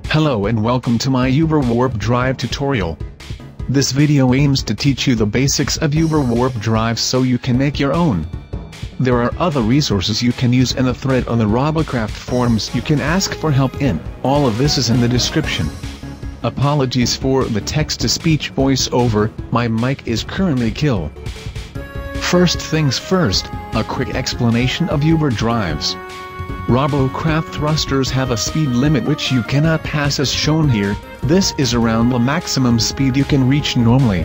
Hello and welcome to my Uber Warp Drive tutorial. This video aims to teach you the basics of Uber Warp Drive so you can make your own. There are other resources you can use and a thread on the Robocraft forums you can ask for help in. All of this is in the description. Apologies for the text-to-speech voiceover, my mic is currently kill. First things first, a quick explanation of Uber drives. Robocraft thrusters have a speed limit which you cannot pass as shown here. This is around the maximum speed you can reach normally.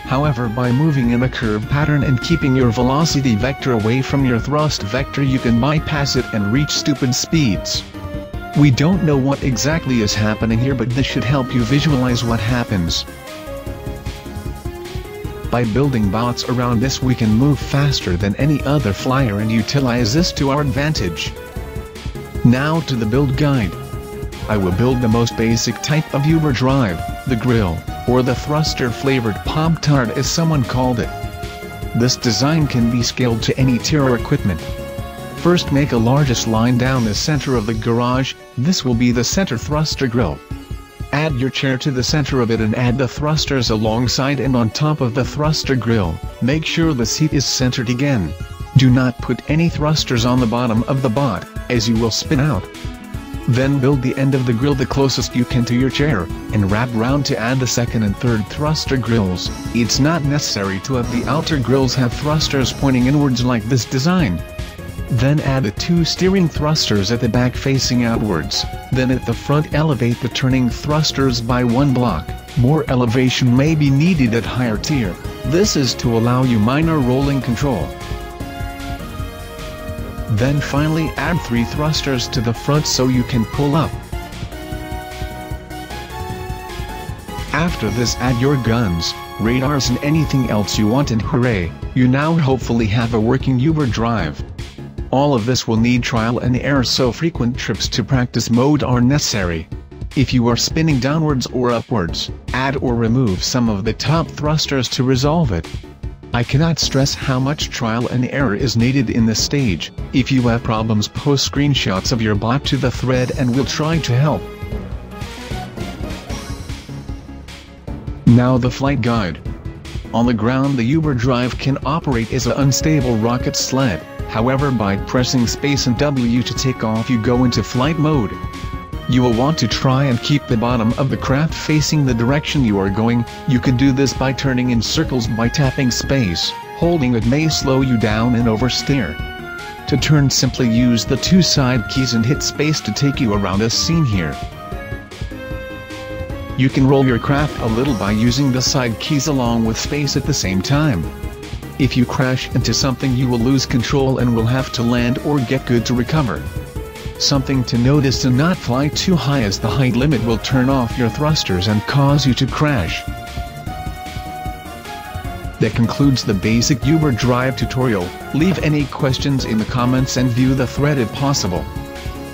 However, by moving in a curve pattern and keeping your velocity vector away from your thrust vector, you can bypass it and reach stupid speeds. We don't know what exactly is happening here, but this should help you visualize what happens. By building bots around this, we can move faster than any other flyer and utilize this to our advantage. Now to the build guide. I will build the most basic type of Uber drive, the grill, or the thruster flavored Pop-Tart as someone called it. This design can be scaled to any tier or equipment. First, make a largest line down the center of the garage. This will be the center thruster grill. Add your chair to the center of it and add the thrusters alongside and on top of the thruster grill. Make sure the seat is centered again. Do not put any thrusters on the bottom of the bot, as you will spin out. Then build the end of the grill the closest you can to your chair, and wrap round to add the second and third thruster grills. It's not necessary to have the outer grills have thrusters pointing inwards like this design. Then add the two steering thrusters at the back facing outwards. Then at the front elevate the turning thrusters by one block. More elevation may be needed at higher tier. This is to allow you minor rolling control. Then finally add 3 thrusters to the front so you can pull up. After this, add your guns, radars and anything else you want, and hooray, you now hopefully have a working Uber drive. All of this will need trial and error, so frequent trips to practice mode are necessary. If you are spinning downwards or upwards, add or remove some of the top thrusters to resolve it. I cannot stress how much trial and error is needed in this stage. If you have problems, post screenshots of your bot to the thread and we'll try to help. Now the flight guide. On the ground, the Uber drive can operate as an unstable rocket sled. However, by pressing space and W to take off, you go into flight mode. You will want to try and keep the bottom of the craft facing the direction you are going. You can do this by turning in circles by tapping space. Holding it may slow you down and oversteer. To turn, simply use the 2 side keys and hit space to take you around as seen here. You can roll your craft a little by using the side keys along with space at the same time. If you crash into something, you will lose control and will have to land or get good to recover. Something to notice: to not fly too high, as the height limit will turn off your thrusters and cause you to crash. That concludes the basic Uber drive tutorial. Leave any questions in the comments and view the thread if possible.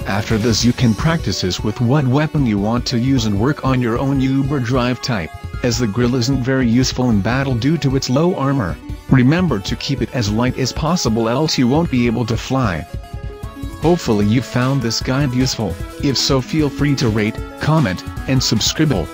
After this, you can practice this with what weapon you want to use and work on your own Uber drive type, as the grill isn't very useful in battle due to its low armor. Remember to keep it as light as possible, else you won't be able to fly. Hopefully you found this guide useful. If so, feel free to rate, comment, and subscribe.